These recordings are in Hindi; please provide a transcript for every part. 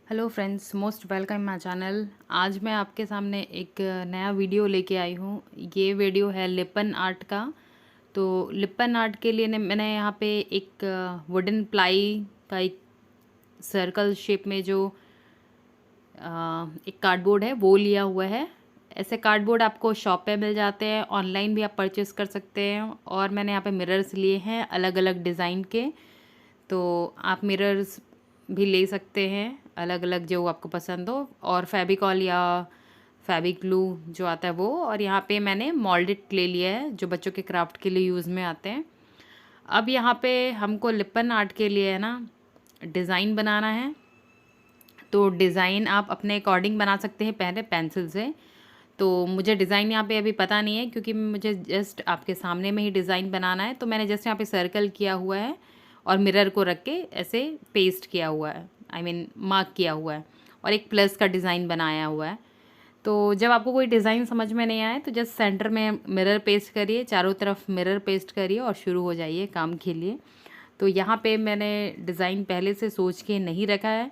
Hello friends, most welcome my channel. आज मैं आपके सामने एक नया वीडियो लेके आई हूँ। ये वीडियो है लिपन आर्ट का। तो लिपन आर्ट के लिए मैंने यहाँ पे एक वुडन प्लाई का एक सर्कल शेप में जो एक कार्डबोर्ड है वो लिया हुआ है। ऐसे कार्डबोर्ड आपको शॉप पे मिल जाते हैं, ऑनलाइन भी आप परचेज़ कर सकते हैं। और मैंने यहाँ पे मिरर्स लिए हैं अलग अलग डिज़ाइन के। तो आप मिरर्स भी ले सकते हैं अलग अलग जो आपको पसंद हो, और फेविकॉल या फेविग्लू जो आता है वो। और यहाँ पे मैंने मोल्डेड क्ले लिया है जो बच्चों के क्राफ्ट के लिए यूज़ में आते हैं। अब यहाँ पे हमको लिपन आर्ट के लिए है ना डिज़ाइन बनाना है। तो डिज़ाइन आप अपने अकॉर्डिंग बना सकते हैं पहले पेंसिल से। तो मुझे डिज़ाइन यहाँ पे अभी पता नहीं है क्योंकि मुझे जस्ट आपके सामने में ही डिज़ाइन बनाना है। तो मैंने जस्ट यहाँ पे सर्कल किया हुआ है और मिरर को रख के ऐसे पेस्ट किया हुआ है, आई मीन मार्क किया हुआ है, और एक प्लस का डिज़ाइन बनाया हुआ है। तो जब आपको कोई डिज़ाइन समझ में नहीं आए तो जस्ट सेंटर में मिरर पेस्ट करिए, चारों तरफ मिरर पेस्ट करिए और शुरू हो जाइए काम के लिए। तो यहाँ पे मैंने डिज़ाइन पहले से सोच के नहीं रखा है,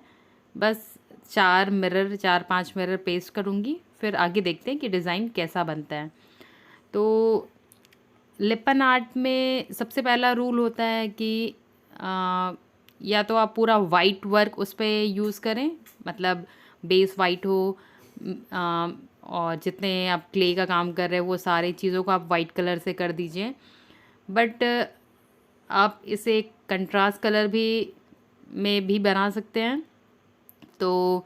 बस 4-5 मिरर पेस्ट करूँगी, फिर आगे देखते हैं कि डिज़ाइन कैसा बनता है। तो लिपन आर्ट में सबसे पहला रूल होता है कि या तो आप पूरा वाइट वर्क उस पे यूज़ करें, मतलब बेस वाइट हो, और जितने आप क्ले का काम कर रहे हैं वो सारी चीज़ों को आप वाइट कलर से कर दीजिए। बट आप इसे कंट्रास्ट कलर भी बना सकते हैं। तो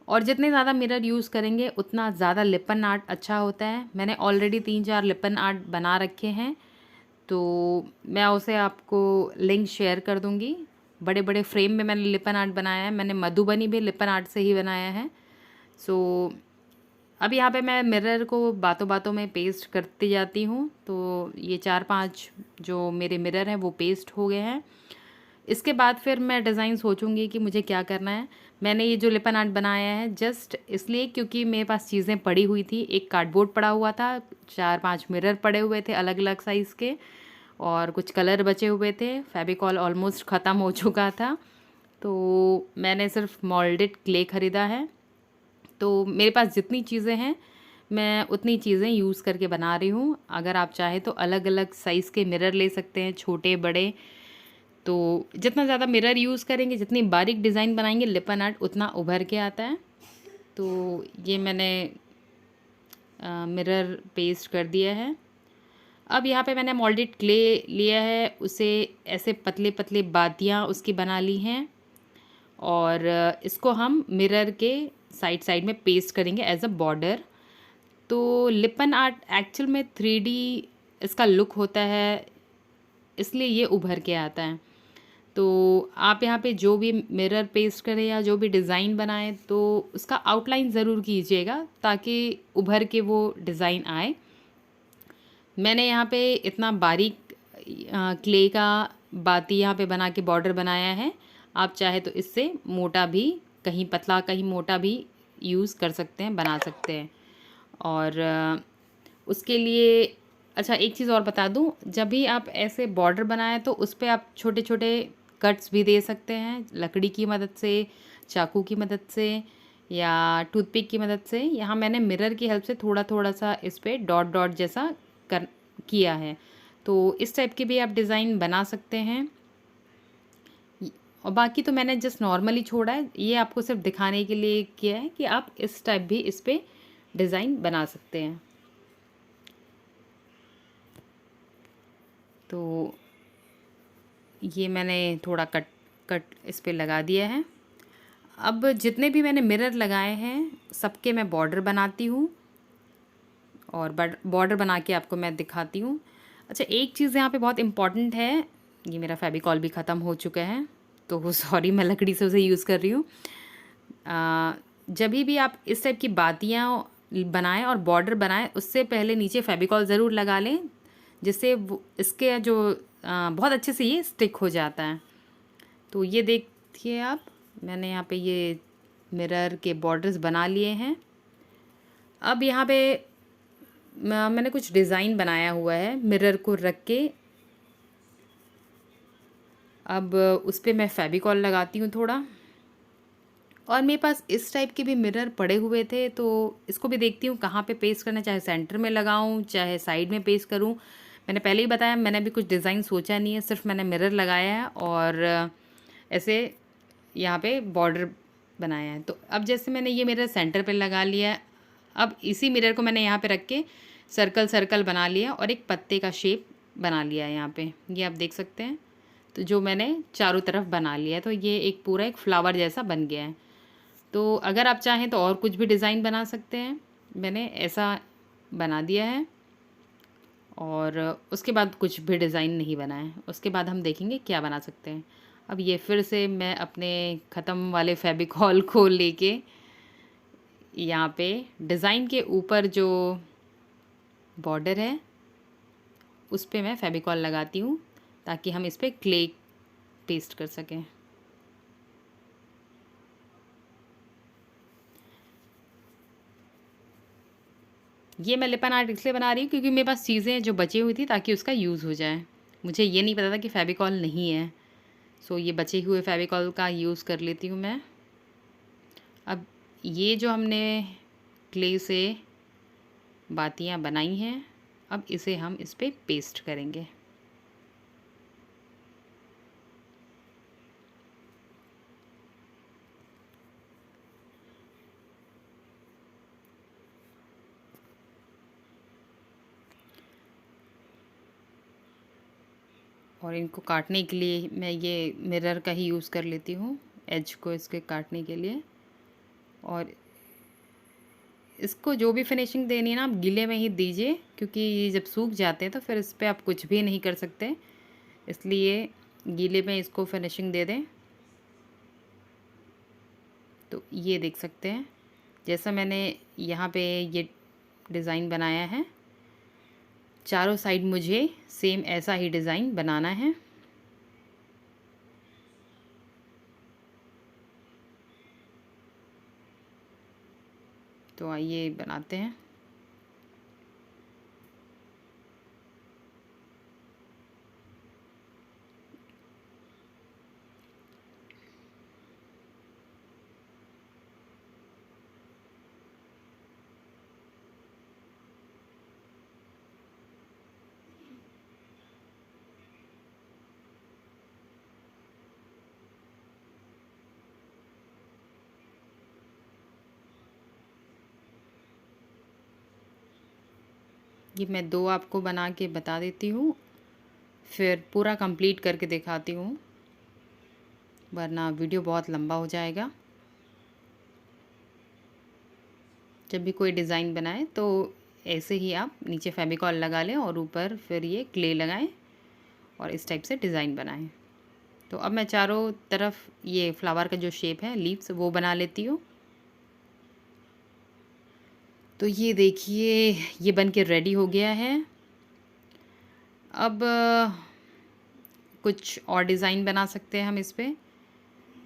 और जितने ज़्यादा मिरर यूज़ करेंगे उतना ज़्यादा लिपन आर्ट अच्छा होता है। मैंने ऑलरेडी 3-4 लिपन आर्ट बना रखे हैं, तो मैं उसे आपको लिंक शेयर कर दूँगी। बड़े बड़े फ्रेम में मैंने लिपन आर्ट बनाया है, मैंने मधुबनी भी लिपन आर्ट से ही बनाया है। सो अब यहाँ पे मैं मिरर को बातों बातों में पेस्ट करती जाती हूँ। तो ये 4-5 जो मेरे मिरर हैं वो पेस्ट हो गए हैं। इसके बाद फिर मैं डिज़ाइन सोचूंगी कि मुझे क्या करना है। मैंने ये जो लिपन आर्ट बनाया है जस्ट इसलिए क्योंकि मेरे पास चीज़ें पड़ी हुई थी। एक कार्डबोर्ड पड़ा हुआ था, 4-5 मिरर पड़े हुए थे अलग अलग साइज़ के, और कुछ कलर बचे हुए थे। फेविकॉल ऑलमोस्ट ख़त्म हो चुका था, तो मैंने सिर्फ मोल्डेड क्ले ख़रीदा है। तो मेरे पास जितनी चीज़ें हैं मैं उतनी चीज़ें यूज़ करके बना रही हूँ। अगर आप चाहें तो अलग अलग साइज़ के मिरर ले सकते हैं, छोटे बड़े। तो जितना ज़्यादा मिरर यूज़ करेंगे, जितनी बारीक डिज़ाइन बनाएंगे, लिपन आर्ट उतना उभर के आता है। तो ये मैंने मिरर पेस्ट कर दिया है। अब यहाँ पे मैंने मोल्डेड क्ले लिया है, उसे ऐसे पतले पतले बातियाँ उसकी बना ली हैं, और इसको हम मिरर के साइड साइड में पेस्ट करेंगे एज अ बॉर्डर। तो लिपन आर्ट एक्चुअल में 3D इसका लुक होता है, इसलिए ये उभर के आता है। तो आप यहाँ पे जो भी मिरर पेस्ट करें या जो भी डिज़ाइन बनाएं तो उसका आउटलाइन ज़रूर कीजिएगा ताकि उभर के वो डिज़ाइन आए। मैंने यहाँ पे इतना बारीक क्ले का बाती यहाँ पे बना के बॉर्डर बनाया है। आप चाहे तो इससे मोटा भी, कहीं पतला कहीं मोटा भी यूज़ कर सकते हैं, बना सकते हैं। और उसके लिए अच्छा एक चीज़ और बता दूं, जब भी आप ऐसे बॉर्डर बनाएं तो उस पर आप छोटे छोटे कट्स भी दे सकते हैं, लकड़ी की मदद से, चाकू की मदद से, या टूथपिक की मदद से। यहाँ मैंने मिरर की हेल्प से थोड़ा थोड़ा सा इस पर डॉट डॉट जैसा कर किया है। तो इस टाइप के भी आप डिज़ाइन बना सकते हैं। और बाकी तो मैंने जस्ट नॉर्मली छोड़ा है, ये आपको सिर्फ दिखाने के लिए किया है कि आप इस टाइप भी इस पर डिज़ाइन बना सकते हैं। तो ये मैंने थोड़ा कट कट इस पे लगा दिया है। अब जितने भी मैंने मिरर लगाए हैं सबके मैं बॉर्डर बनाती हूँ, और बॉर्डर बना के आपको मैं दिखाती हूँ। अच्छा एक चीज़ यहाँ पे बहुत इम्पॉर्टेंट है, ये मेरा फेविकॉल भी ख़त्म हो चुका है तो सॉरी, मैं लकड़ी से उसे यूज़ कर रही हूँ। जब भी आप इस टाइप की बातियाँ बनाएं और बॉर्डर बनाएं उससे पहले नीचे फेविकॉल ज़रूर लगा लें, जिससे इसके जो बहुत अच्छे से ये स्टिक हो जाता है। तो ये देखिए आप, मैंने यहाँ पे ये मिरर के बॉर्डर्स बना लिए हैं। अब यहाँ पे मैंने कुछ डिज़ाइन बनाया हुआ है मिरर को रख के। अब उस पर मैं फेविकॉल लगाती हूँ थोड़ा, और मेरे पास इस टाइप के भी मिरर पड़े हुए थे, तो इसको भी देखती हूँ कहाँ पे पेस्ट करना है, चाहे सेंटर में लगाऊँ चाहे साइड में पेस्ट करूँ। मैंने पहले ही बताया मैंने अभी कुछ डिज़ाइन सोचा नहीं है, सिर्फ मैंने मिरर लगाया है और ऐसे यहाँ पे बॉर्डर बनाया है। तो अब जैसे मैंने ये मिरर सेंटर पे लगा लिया है, अब इसी मिरर को मैंने यहाँ पे रख के सर्कल सर्कल बना लिया और एक पत्ते का शेप बना लिया है यहाँ पे, ये आप देख सकते हैं। तो जो मैंने चारों तरफ बना लिया है, तो ये एक पूरा एक फ्लावर जैसा बन गया है। तो अगर आप चाहें तो और कुछ भी डिज़ाइन बना सकते हैं, मैंने ऐसा बना दिया है। और उसके बाद कुछ भी डिज़ाइन नहीं बना है, उसके बाद हम देखेंगे क्या बना सकते हैं। अब ये फिर से मैं अपने ख़त्म वाले फेविकॉल को लेके यहाँ पे डिज़ाइन के ऊपर जो बॉर्डर है उस पे मैं फेविकॉल लगाती हूँ ताकि हम इस पर क्ले पेस्ट कर सकें। ये मैं लिपन आर्ट इसलिए बना रही हूँ क्योंकि मेरे पास चीज़ें जो बची हुई थी ताकि उसका यूज़ हो जाए। मुझे ये नहीं पता था कि फेविकॉल नहीं है, सो ये बचे हुए फेविकॉल का यूज़ कर लेती हूँ मैं। अब ये जो हमने क्ले से बातियाँ बनाई हैं, अब इसे हम इस पर पेस्ट करेंगे। और इनको काटने के लिए मैं ये मिरर का ही यूज़ कर लेती हूँ एज को इसके काटने के लिए। और इसको जो भी फिनिशिंग देनी है ना, आप गीले में ही दीजिए क्योंकि ये जब सूख जाते हैं तो फिर इस पर आप कुछ भी नहीं कर सकते, इसलिए गीले में इसको फिनिशिंग दे दें। तो ये देख सकते हैं जैसा मैंने यहाँ पे ये डिज़ाइन बनाया है, चारों साइड मुझे सेम ऐसा ही डिज़ाइन बनाना है। तो आइए बनाते हैं। ये मैं दो आपको बना के बता देती हूँ, फिर पूरा कंप्लीट करके दिखाती हूँ, वरना वीडियो बहुत लंबा हो जाएगा। जब भी कोई डिज़ाइन बनाए तो ऐसे ही आप नीचे फेविकॉल लगा लें और ऊपर फिर ये क्ले लगाएं और इस टाइप से डिज़ाइन बनाएं। तो अब मैं चारों तरफ ये फ्लावर का जो शेप है लीव्स वो बना लेती हूँ। तो ये देखिए ये बन के रेडी हो गया है। अब कुछ और डिज़ाइन बना सकते हैं हम इस पे।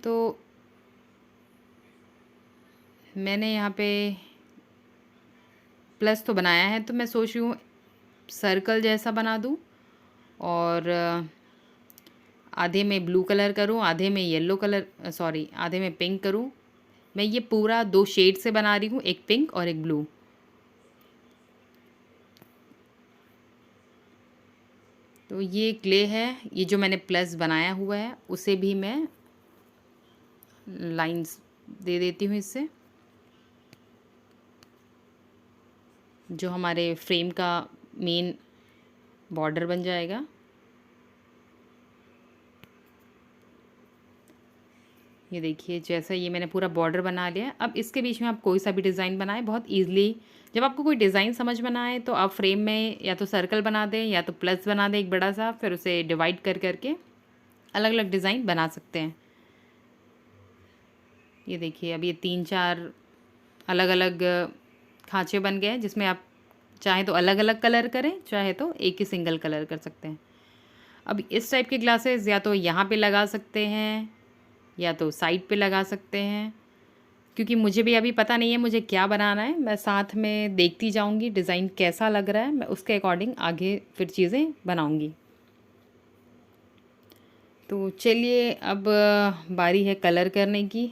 तो मैंने यहाँ पे प्लस तो बनाया है, तो मैं सोच रही हूँ सर्कल जैसा बना दूँ और आधे में ब्लू कलर करूँ, आधे में येलो कलर, सॉरी आधे में पिंक करूँ। मैं ये पूरा दो शेड से बना रही हूँ, एक पिंक और एक ब्लू। तो ये क्ले है, ये जो मैंने प्लस बनाया हुआ है उसे भी मैं लाइंस दे देती हूँ इससे, जो हमारे फ्रेम का मेन बॉर्डर बन जाएगा। ये देखिए जैसा ये मैंने पूरा बॉर्डर बना लिया। अब इसके बीच में आप कोई सा भी डिज़ाइन बनाएं बहुत ईज़िली। जब आपको कोई डिज़ाइन समझ में ना आए तो आप फ्रेम में या तो सर्कल बना दें या तो प्लस बना दें एक बड़ा सा, फिर उसे डिवाइड कर करके अलग अलग डिज़ाइन बना सकते हैं। ये देखिए अब ये 3-4 अलग अलग खाँचे बन गए हैं, जिसमें आप चाहे तो अलग अलग कलर करें, चाहे तो एक ही सिंगल कलर कर सकते हैं। अब इस टाइप के ग्लासेस या तो यहाँ पे लगा सकते हैं या तो साइड पे लगा सकते हैं, क्योंकि मुझे भी अभी पता नहीं है मुझे क्या बनाना है। मैं साथ में देखती जाऊंगी डिज़ाइन कैसा लग रहा है, मैं उसके अकॉर्डिंग आगे फिर चीज़ें बनाऊंगी। तो चलिए अब बारी है कलर करने की।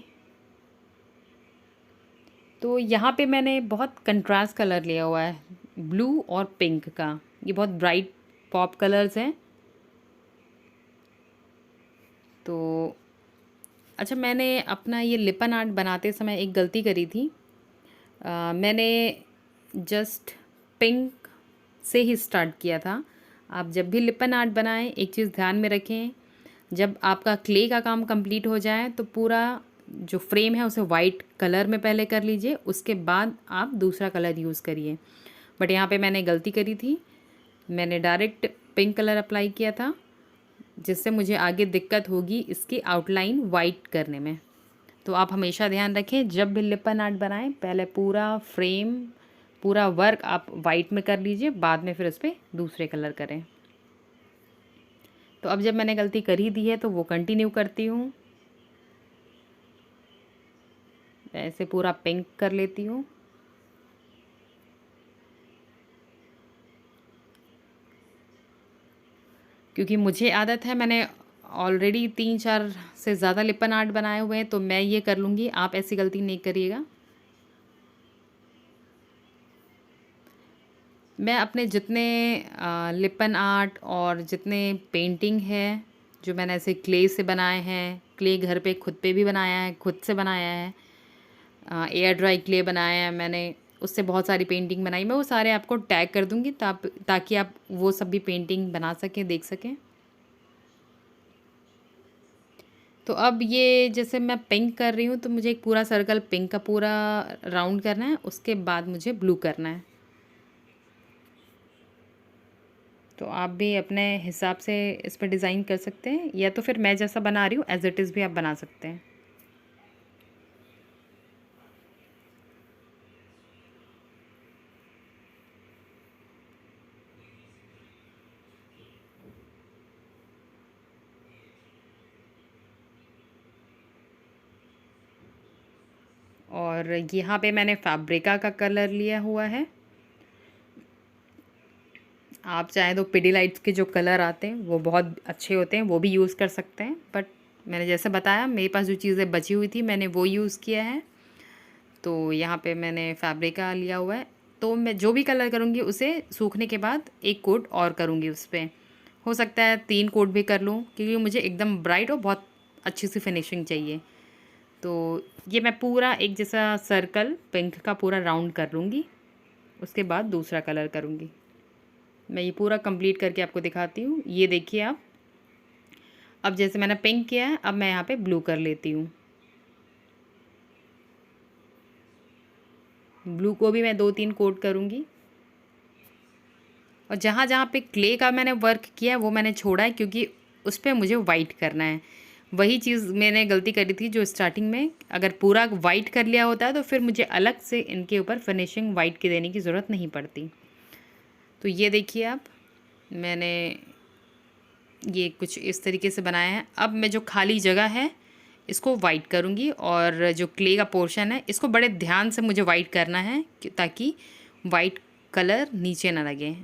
तो यहाँ पे मैंने बहुत कंट्रास्ट कलर लिया हुआ है, ब्लू और पिंक का। ये बहुत ब्राइट पॉप कलर्स हैं। तो अच्छा, मैंने अपना ये लिपन आर्ट बनाते समय एक गलती करी थी। मैंने जस्ट पिंक से ही स्टार्ट किया था। आप जब भी लिपन आर्ट बनाएं, एक चीज़ ध्यान में रखें, जब आपका क्ले का काम कंप्लीट हो जाए तो पूरा जो फ्रेम है उसे वाइट कलर में पहले कर लीजिए, उसके बाद आप दूसरा कलर यूज़ करिए। बट यहाँ पे मैंने गलती करी थी, मैंने डायरेक्ट पिंक कलर अप्लाई किया था, जिससे मुझे आगे दिक्कत होगी इसकी आउटलाइन वाइट करने में। तो आप हमेशा ध्यान रखें, जब भी लिपन आर्ट बनाएं पहले पूरा फ्रेम, पूरा वर्क आप वाइट में कर लीजिए, बाद में फिर उस पर दूसरे कलर करें। तो अब जब मैंने गलती कर ही दी है तो वो कंटिन्यू करती हूँ। ऐसे पूरा पिंक कर लेती हूँ। क्योंकि मुझे आदत है, मैंने ऑलरेडी 3-4 से ज़्यादा लिपन आर्ट बनाए हुए हैं, तो मैं ये कर लूँगी, आप ऐसी गलती नहीं करिएगा। मैं अपने जितने लिपन आर्ट और जितने पेंटिंग है जो मैंने ऐसे क्ले से बनाए हैं, क्ले घर पे खुद पे भी बनाया है, खुद से बनाया है, एयर ड्राई क्ले बनाया है मैंने, उससे बहुत सारी पेंटिंग बनाई। मैं वो सारे आपको टैग कर दूँगी ताकि आप वो सब भी पेंटिंग बना सकें, देख सकें। तो अब ये जैसे मैं पिंक कर रही हूँ तो मुझे एक पूरा सर्कल पिंक का पूरा राउंड करना है, उसके बाद मुझे ब्लू करना है। तो आप भी अपने हिसाब से इस पर डिज़ाइन कर सकते हैं, या तो फिर मैं जैसा बना रही हूँ एज इट इज़ भी आप बना सकते हैं। और यहाँ पे मैंने फैब्रिका का कलर लिया हुआ है। आप चाहें तो पिडीलाइट्स के जो कलर आते हैं वो बहुत अच्छे होते हैं, वो भी यूज़ कर सकते हैं, बट मैंने जैसे बताया मेरे पास जो चीज़ें बची हुई थी मैंने वो यूज़ किया है। तो यहाँ पे मैंने फैब्रिका लिया हुआ है। तो मैं जो भी कलर करूँगी उसे सूखने के बाद एक कोट और करूँगी उस पर। हो सकता है 3 कोट भी कर लूँ, क्योंकि मुझे एकदम ब्राइट और बहुत अच्छी सी फिनिशिंग चाहिए। तो ये मैं पूरा एक जैसा सर्कल पिंक का पूरा राउंड कर लूँगी, उसके बाद दूसरा कलर करूँगी। मैं ये पूरा कंप्लीट करके आपको दिखाती हूँ। ये देखिए आप, अब जैसे मैंने पिंक किया है, अब मैं यहाँ पे ब्लू कर लेती हूँ। ब्लू को भी मैं 2-3 कोट करूँगी। और जहाँ जहाँ पे क्ले का मैंने वर्क किया है वो मैंने छोड़ा है, क्योंकि उस पर मुझे वाइट करना है। वही चीज़ मैंने गलती करी थी जो स्टार्टिंग में, अगर पूरा वाइट कर लिया होता है तो फिर मुझे अलग से इनके ऊपर फिनिशिंग वाइट की देने की ज़रूरत नहीं पड़ती। तो ये देखिए आप, मैंने ये कुछ इस तरीके से बनाया है। अब मैं जो खाली जगह है इसको वाइट करूँगी, और जो क्ले का पोर्शन है इसको बड़े ध्यान से मुझे वाइट करना है ताकि वाइट कलर नीचे ना लगे।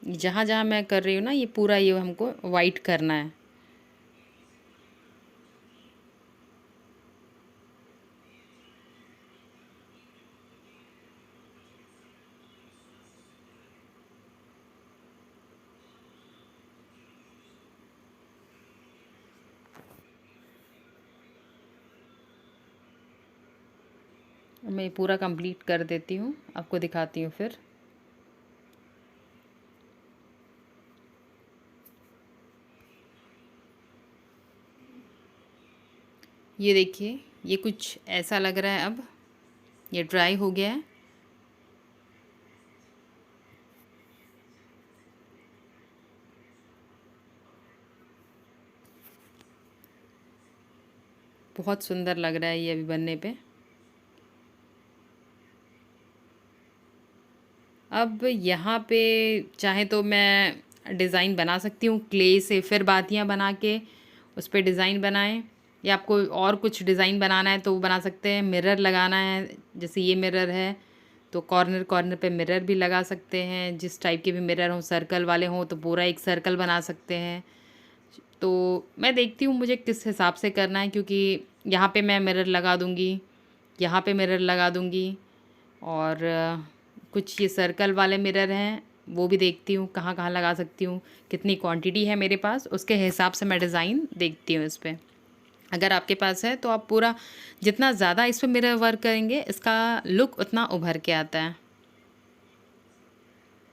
जहाँ जहाँ मैं कर रही हूँ ना, ये पूरा ये हमको वाइट करना है। मैं ये पूरा कंप्लीट कर देती हूँ, आपको दिखाती हूँ फिर। ये देखिए, ये कुछ ऐसा लग रहा है। अब ये ड्राई हो गया है। बहुत सुंदर लग रहा है ये अभी बनने पे। अब यहाँ पे चाहे तो मैं डिज़ाइन बना सकती हूँ। क्ले से फिर बातियाँ बना के उस पे डिज़ाइन बनाएं, या आपको और कुछ डिज़ाइन बनाना है तो वो बना सकते हैं। मिरर लगाना है, जैसे ये मिरर है तो कॉर्नर कॉर्नर पे मिरर भी लगा सकते हैं। जिस टाइप के भी मिरर हों, सर्कल वाले हों तो पूरा एक सर्कल बना सकते हैं। तो मैं देखती हूँ मुझे किस हिसाब से करना है, क्योंकि यहाँ पे मैं मिरर लगा दूँगी, यहाँ पे मिरर लगा दूँगी, और कुछ ये सर्कल वाले मिरर हैं वो भी देखती हूँ कहाँ कहाँ लगा सकती हूँ, कितनी क्वांटिटी है मेरे पास, उसके हिसाब से मैं डिज़ाइन देखती हूँ इस पे। अगर आपके पास है तो आप पूरा जितना ज़्यादा इस पे मिरर वर्क करेंगे इसका लुक उतना उभर के आता है।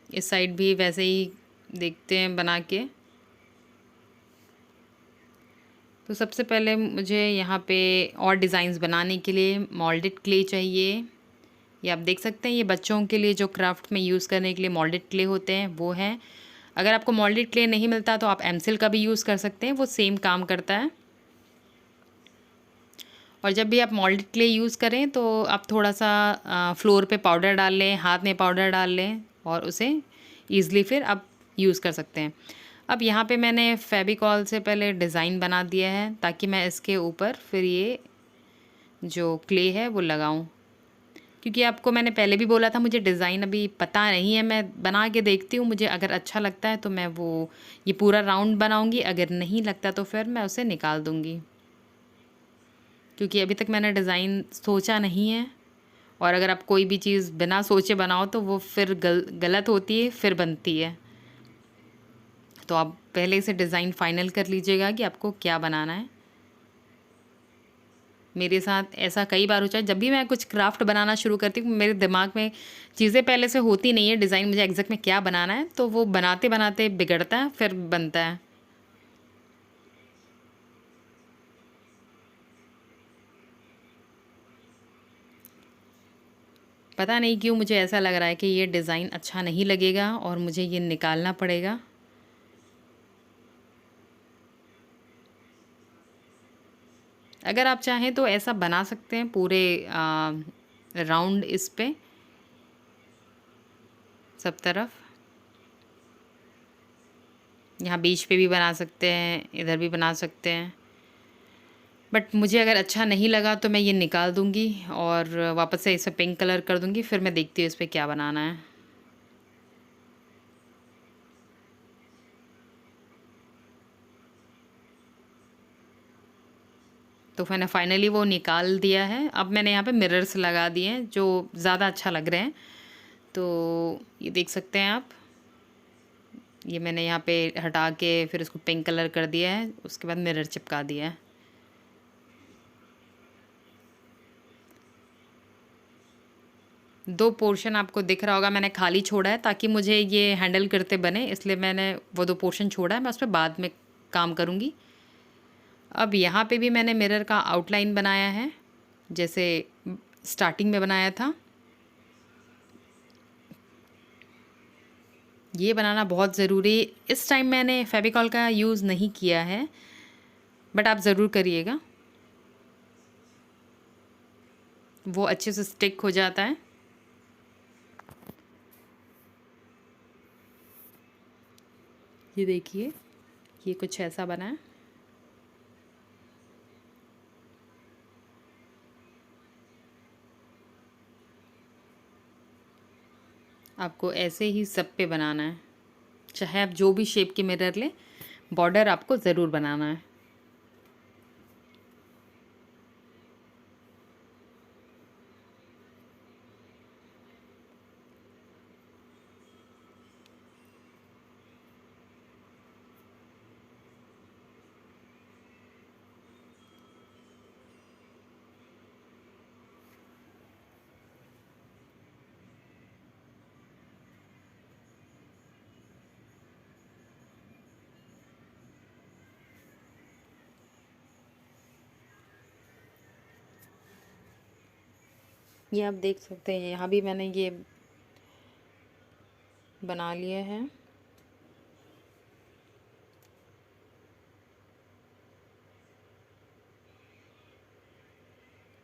इस साइड भी वैसे ही देखते हैं बना के। तो सबसे पहले मुझे यहाँ पे और डिज़ाइंस बनाने के लिए मोल्डेड क्ले चाहिए। ये आप देख सकते हैं, ये बच्चों के लिए जो क्राफ्ट में यूज़ करने के लिए मोल्डेड क्ले होते हैं वो हैं। अगर आपको मोल्डेड क्ले नहीं मिलता तो आप एमसिल का भी यूज़ कर सकते हैं, वो सेम काम करता है। और जब भी आप मोल्डेड क्ले यूज़ करें तो आप थोड़ा सा फ्लोर पे पाउडर डाल लें, हाथ में पाउडर डाल लें, और उसे ईज़िली फिर आप यूज़ कर सकते हैं। अब यहाँ पे मैंने फेविकॉल से पहले डिज़ाइन बना दिया है ताकि मैं इसके ऊपर फिर ये जो क्ले है वो लगाऊं, क्योंकि आपको मैंने पहले भी बोला था मुझे डिज़ाइन अभी पता नहीं है। मैं बना के देखती हूँ, मुझे अगर अच्छा लगता है तो मैं वो ये पूरा राउंड बनाऊंगी, अगर नहीं लगता तो फिर मैं उसे निकाल दूंगी, क्योंकि अभी तक मैंने डिज़ाइन सोचा नहीं है। और अगर आप कोई भी चीज़ बिना सोचे बनाओ तो वो फिर गलत होती है, फिर बनती है। तो आप पहले से डिज़ाइन फ़ाइनल कर लीजिएगा कि आपको क्या बनाना है। मेरे साथ ऐसा कई बार हो, चाहे जब भी मैं कुछ क्राफ्ट बनाना शुरू करती हूँ मेरे दिमाग में चीज़ें पहले से होती नहीं है, डिज़ाइन मुझे एग्जैक्ट में क्या बनाना है, तो वो बनाते बनाते बिगड़ता है फिर बनता है। पता नहीं क्यों मुझे ऐसा लग रहा है कि ये डिज़ाइन अच्छा नहीं लगेगा और मुझे ये निकालना पड़ेगा। अगर आप चाहें तो ऐसा बना सकते हैं पूरे राउंड इस पे सब तरफ, यहाँ बीच पे भी बना सकते हैं, इधर भी बना सकते हैं। बट मुझे अगर अच्छा नहीं लगा तो मैं ये निकाल दूँगी और वापस से इसे पिंक कलर कर दूँगी, फिर मैं देखती हूँ इस पे क्या बनाना है। तो मैंने फाइनली वो निकाल दिया है। अब मैंने यहाँ पे मिरर्स लगा दिए हैं जो ज़्यादा अच्छा लग रहे हैं। तो ये देख सकते हैं आप, ये मैंने यहाँ पे हटा के फिर इसको पिंक कलर कर दिया है, उसके बाद मिरर चिपका दिया है। दो पोर्शन आपको दिख रहा होगा, मैंने खाली छोड़ा है ताकि मुझे ये हैंडल करते बने, इसलिए मैंने वो दो पोर्शन छोड़ा है। मैं उस पर बाद में काम करूँगी। अब यहाँ पे भी मैंने मिरर का आउटलाइन बनाया है जैसे स्टार्टिंग में बनाया था। ये बनाना बहुत ज़रूरी, इस टाइम मैंने फेविकॉल का यूज़ नहीं किया है, बट आप ज़रूर करिएगा, वो अच्छे से स्टिक हो जाता है। ये देखिए, ये कुछ ऐसा बना है। आपको ऐसे ही सब पे बनाना है, चाहे आप जो भी शेप के मिरर लें, बॉर्डर आपको ज़रूर बनाना है। ये आप देख सकते हैं, यहाँ भी मैंने ये बना लिए हैं।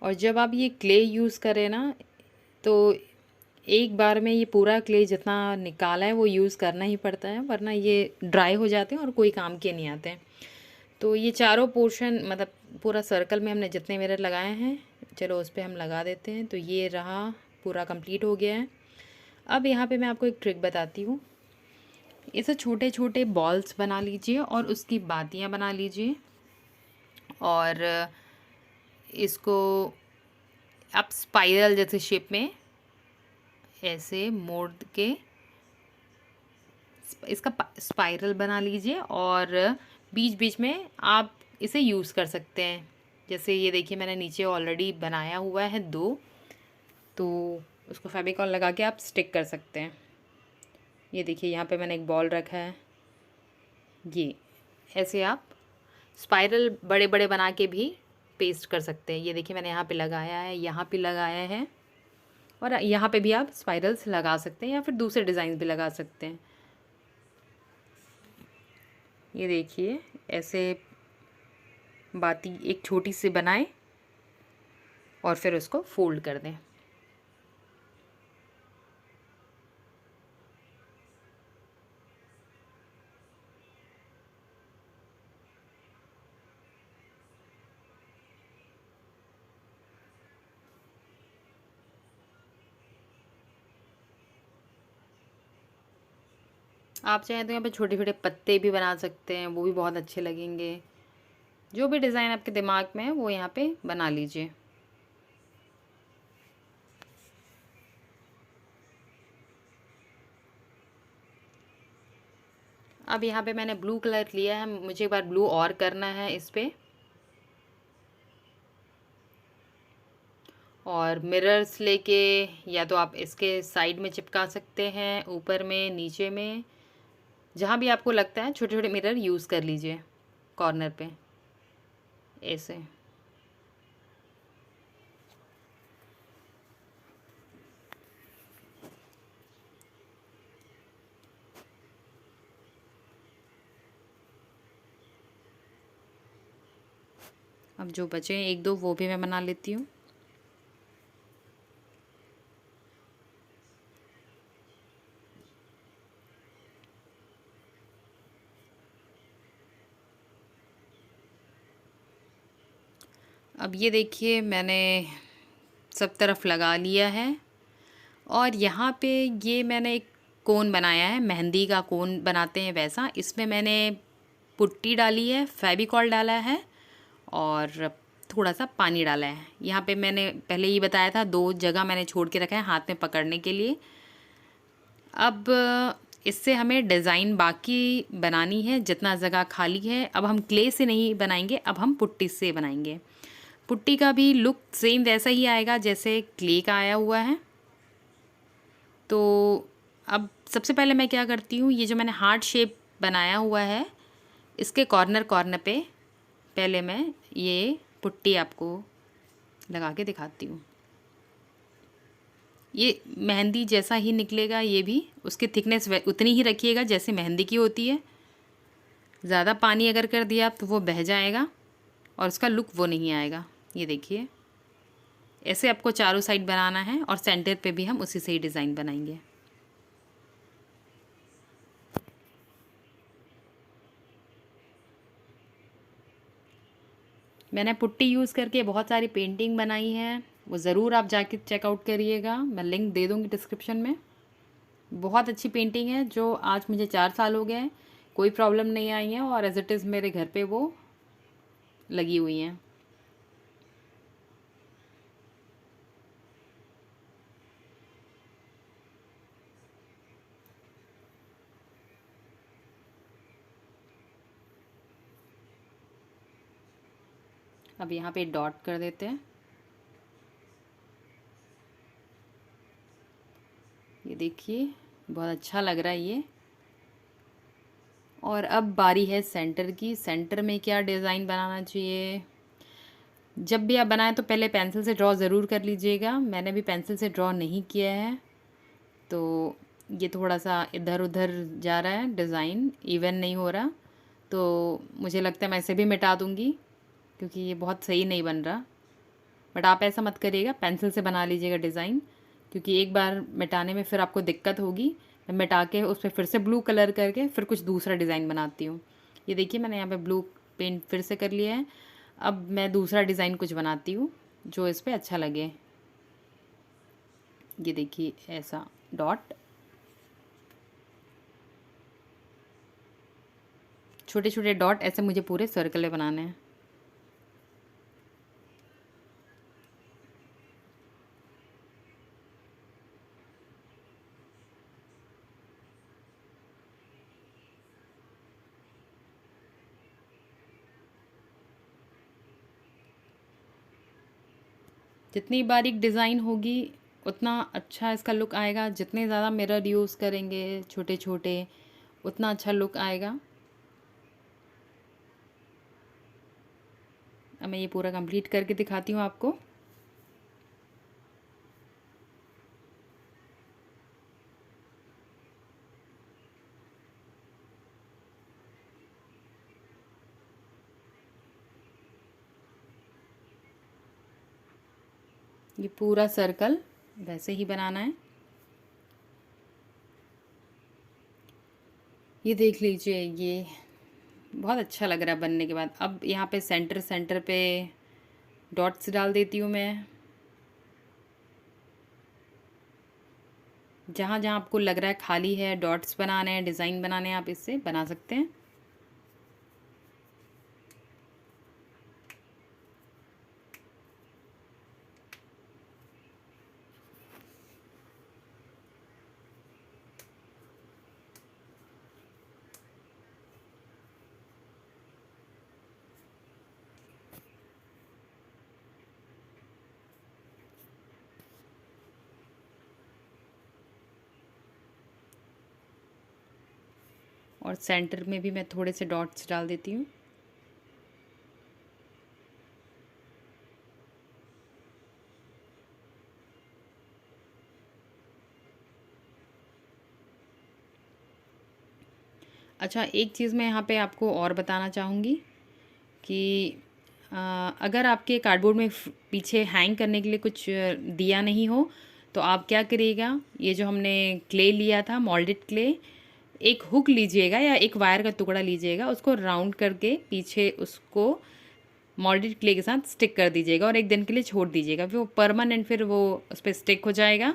और जब आप ये क्ले यूज़ करें ना, तो एक बार में ये पूरा क्ले जितना निकाला है वो यूज़ करना ही पड़ता है, वरना ये ड्राई हो जाते हैं और कोई काम के नहीं आते हैं। तो ये चारों पोर्शन मतलब पूरा सर्कल में हमने जितने मिरर लगाए हैं, चलो उस पे हम लगा देते हैं। तो ये रहा, पूरा कंप्लीट हो गया है। अब यहाँ पे मैं आपको एक ट्रिक बताती हूँ। इसे छोटे छोटे बॉल्स बना लीजिए और उसकी बातियाँ बना लीजिए, और इसको आप स्पाइरल जैसे शेप में ऐसे मोड़ के इसका स्पाइरल बना लीजिए, और बीच बीच में आप इसे यूज़ कर सकते हैं। जैसे ये देखिए मैंने नीचे ऑलरेडी बनाया हुआ है 2, तो उसको फेविकॉल लगा के आप स्टिक कर सकते हैं। ये देखिए यहाँ पे मैंने एक बॉल रखा है, ये ऐसे आप स्पाइरल बड़े बड़े बना के भी पेस्ट कर सकते हैं। ये देखिए मैंने यहाँ पे लगाया है, यहाँ पे लगाया है, और यहाँ पे भी आप स्पाइरल्स लगा सकते हैं या फिर दूसरे डिज़ाइन भी लगा सकते हैं। ये देखिए ऐसे बाती एक छोटी सी बनाएं और फिर उसको फोल्ड कर दें। आप चाहें तो यहाँ पे छोटे छोटे पत्ते भी बना सकते हैं, वो भी बहुत अच्छे लगेंगे। जो भी डिज़ाइन आपके दिमाग में है वो यहाँ पे बना लीजिए। अब यहाँ पे मैंने ब्लू कलर लिया है, मुझे एक बार ब्लू और करना है इस पे। और मिरर्स लेके या तो आप इसके साइड में चिपका सकते हैं, ऊपर में, नीचे में, जहाँ भी आपको लगता है छोटे छोटे मिरर यूज़ कर लीजिए कॉर्नर पे ऐसे। अब जो बचे हैं 1-2 वो भी मैं बना लेती हूँ। अब ये देखिए मैंने सब तरफ लगा लिया है, और यहाँ पे ये मैंने एक कोन बनाया है, मेहंदी का कोन बनाते हैं वैसा। इसमें मैंने पुट्टी डाली है, फेविकॉल डाला है, और थोड़ा सा पानी डाला है। यहाँ पे मैंने पहले ही बताया था 2 जगह मैंने छोड़ के रखा है हाथ में पकड़ने के लिए। अब इससे हमें डिज़ाइन बाकी बनानी है, जितना जगह खाली है। अब हम क्ले से नहीं बनाएंगे, अब हम पुट्टी से बनाएंगे। पुट्टी का भी लुक सेम वैसा ही आएगा जैसे क्ले का आया हुआ है। तो अब सबसे पहले मैं क्या करती हूँ, ये जो मैंने हार्ट शेप बनाया हुआ है इसके कॉर्नर कॉर्नर पे पहले मैं ये पुट्टी आपको लगा के दिखाती हूँ। ये मेहंदी जैसा ही निकलेगा, ये भी उसकी थिकनेस उतनी ही रखिएगा जैसे मेहंदी की होती है। ज़्यादा पानी अगर कर दिया तो वो बह जाएगा और उसका लुक वो नहीं आएगा। ये देखिए ऐसे आपको चारों साइड बनाना है, और सेंटर पे भी हम उसी से ही डिज़ाइन बनाएंगे। मैंने पुट्टी यूज़ करके बहुत सारी पेंटिंग बनाई है, वो ज़रूर आप जाके चेकआउट करिएगा, मैं लिंक दे दूँगी डिस्क्रिप्शन में। बहुत अच्छी पेंटिंग है, जो आज मुझे 4 साल हो गए हैं, कोई प्रॉब्लम नहीं आई है, और एज इट इज़ मेरे घर पे वो लगी हुई हैं। अब यहाँ पे डॉट कर देते हैं। ये देखिए बहुत अच्छा लग रहा है ये। और अब बारी है सेंटर की। सेंटर में क्या डिज़ाइन बनाना चाहिए, जब भी आप बनाएं तो पहले पेंसिल से ड्रॉ ज़रूर कर लीजिएगा। मैंने भी पेंसिल से ड्रॉ नहीं किया है, तो ये थोड़ा सा इधर उधर जा रहा है, डिज़ाइन इवन नहीं हो रहा। तो मुझे लगता है मैं इसे भी मिटा दूँगी, क्योंकि ये बहुत सही नहीं बन रहा। बट आप ऐसा मत करिएगा, पेंसिल से बना लीजिएगा डिज़ाइन, क्योंकि एक बार मिटाने में फिर आपको दिक्कत होगी। मैं मिटा के उस पर फिर से ब्लू कलर करके फिर कुछ दूसरा डिज़ाइन बनाती हूँ। ये देखिए मैंने यहाँ पे ब्लू पेंट फिर से कर लिया है। अब मैं दूसरा डिज़ाइन कुछ बनाती हूँ जो इस पर अच्छा लगे। ये देखिए ऐसा डॉट, छोटे छोटे डॉट ऐसे मुझे पूरे सर्कल में बनाने हैं। जितनी बारीक डिज़ाइन होगी उतना अच्छा इसका लुक आएगा। जितने ज़्यादा मिरर यूज़ करेंगे छोटे छोटे उतना अच्छा लुक आएगा। अब मैं ये पूरा कंप्लीट करके दिखाती हूँ आपको। ये पूरा सर्कल वैसे ही बनाना है। ये देख लीजिए, ये बहुत अच्छा लग रहा है बनने के बाद। अब यहाँ पे सेंटर सेंटर पे डॉट्स डाल देती हूँ मैं। जहाँ जहाँ आपको लग रहा है खाली है, डॉट्स बनाने हैं, डिज़ाइन बनाने हैं, आप इससे बना सकते हैं। और सेंटर में भी मैं थोड़े से डॉट्स डाल देती हूँ। अच्छा, एक चीज़ मैं यहाँ पे आपको और बताना चाहूँगी कि अगर आपके कार्डबोर्ड में पीछे हैंग करने के लिए कुछ दिया नहीं हो तो आप क्या करिएगा, ये जो हमने क्ले लिया था मोल्डेड क्ले, एक हुक लीजिएगा या एक वायर का टुकड़ा लीजिएगा, उसको राउंड करके पीछे उसको मोल्डेड क्ले के साथ स्टिक कर दीजिएगा और एक दिन के लिए छोड़ दीजिएगा। फिर वो परमानेंट फिर वो उस पर स्टिक हो जाएगा,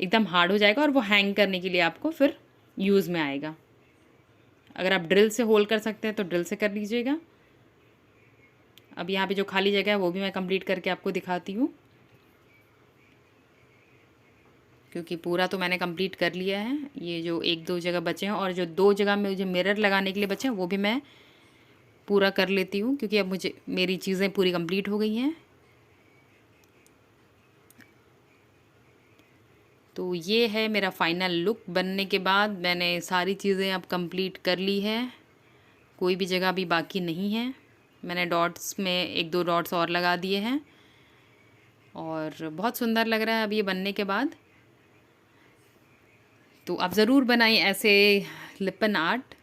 एकदम हार्ड हो जाएगा और वो हैंग करने के लिए आपको फिर यूज़ में आएगा। अगर आप ड्रिल से होल कर सकते हैं तो ड्रिल से कर लीजिएगा। अब यहाँ पे जो खाली जगह है वो भी मैं कंप्लीट करके आपको दिखाती हूँ, क्योंकि पूरा तो मैंने कंप्लीट कर लिया है। ये जो एक दो जगह बचे हैं और जो दो जगह में मुझे मिरर लगाने के लिए बचे हैं वो भी मैं पूरा कर लेती हूँ, क्योंकि अब मुझे मेरी चीज़ें पूरी कंप्लीट हो गई हैं। तो ये है मेरा फाइनल लुक बनने के बाद। मैंने सारी चीज़ें अब कंप्लीट कर ली है, कोई भी जगह भी बाकी नहीं है। मैंने डॉट्स में एक दो डॉट्स और लगा दिए हैं और बहुत सुंदर लग रहा है अब ये बनने के बाद। तो आप ज़रूर बनाइए ऐसे लिपन आर्ट।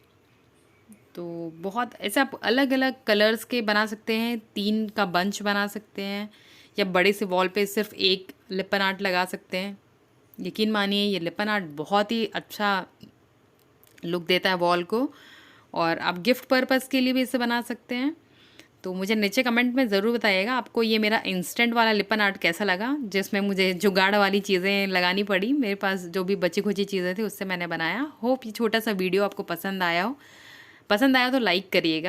तो बहुत ऐसे आप अलग अलग कलर्स के बना सकते हैं, 3 का बंच बना सकते हैं या बड़े से वॉल पे सिर्फ एक लिपन आर्ट लगा सकते हैं। यकीन मानिए ये लिपन आर्ट बहुत ही अच्छा लुक देता है वॉल को, और आप गिफ्ट पर्पज़ के लिए भी इसे बना सकते हैं। तो मुझे नीचे कमेंट में ज़रूर बताइएगा आपको ये मेरा इंस्टेंट वाला लिपन आर्ट कैसा लगा, जिसमें मुझे जुगाड़ वाली चीज़ें लगानी पड़ी। मेरे पास जो भी बची खुची चीज़ें थी उससे मैंने बनाया। होप ये छोटा सा वीडियो आपको पसंद आया हो। पसंद आया तो लाइक करिएगा।